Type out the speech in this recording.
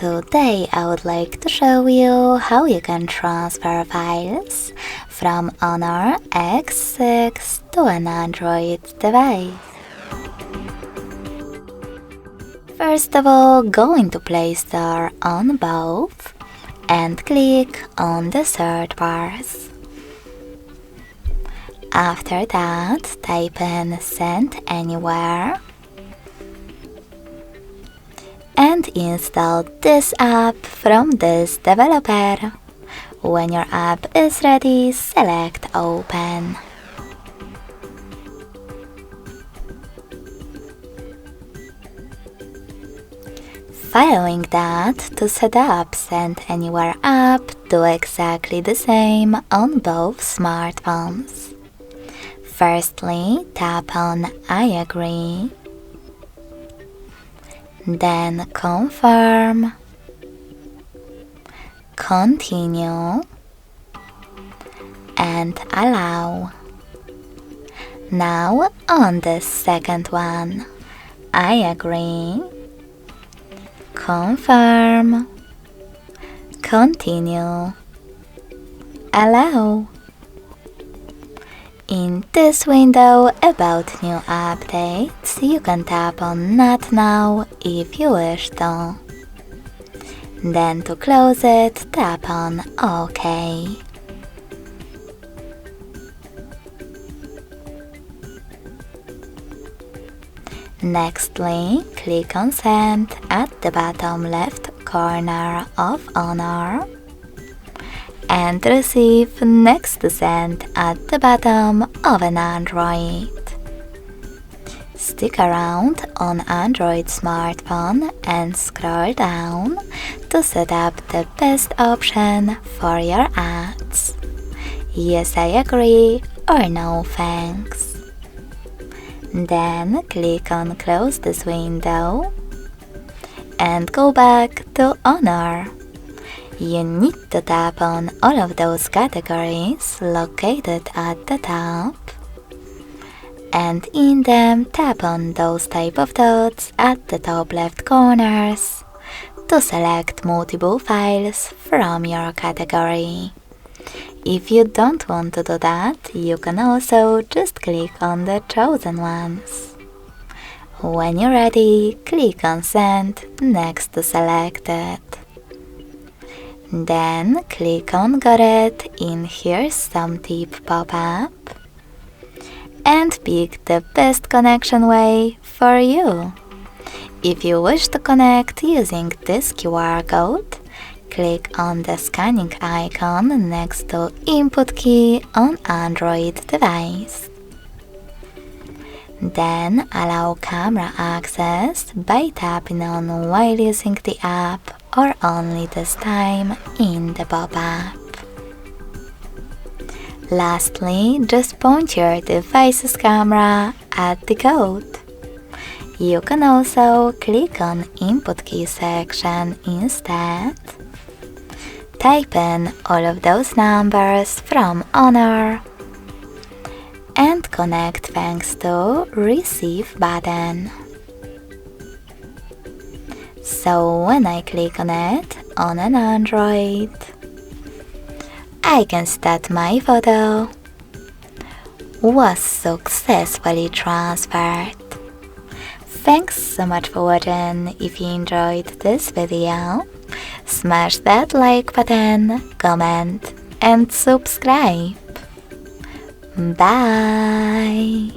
Today I would like to show you how you can transfer files from Honor X6 to an Android device. First of all, go into Play Store on both and click on the search bars. After that, type in Send Anywhere and install this app from this developer. When your app is ready, select Open. Following that, to set up Send Anywhere app, do exactly the same on both smartphones. Firstly, tap on I agree, then confirm, continue, and allow. Now on the second one, I agree, confirm, continue, allow. In this window about new updates, you can tap on Not Now if you wish to. Then to close it, tap on OK. Nextly, click on Send at the bottom left corner of Honor and receive next to Send at the bottom of an Android. Stick around on Android smartphone and scroll down to set up the best option for your ads. Yes, I agree, or no thanks. Then click on Close this window and go back to Honor. You need to tap on all of those categories located at the top, and in them tap on those type of dots at the top left corners to select multiple files from your category. If you don't want to do that, you can also just click on the chosen ones. When you're ready, click on Send next to Selected. Then click on Got it in Here's Some Tip pop-up and pick the best connection way for you. If you wish to connect using this QR code, click on the scanning icon next to Input key on Android device. Then allow camera access by tapping on while using the app or only this time in the pop-up. Lastly, just point your device's camera at the code. You can also click on Input key section instead. Type in all of those numbers from Honor and connect thanks to Receive button. So when I click on it on an Android, I can see that my photo was successfully transferred. Thanks so much for watching. If you enjoyed this video, smash that like button, comment and subscribe. Bye!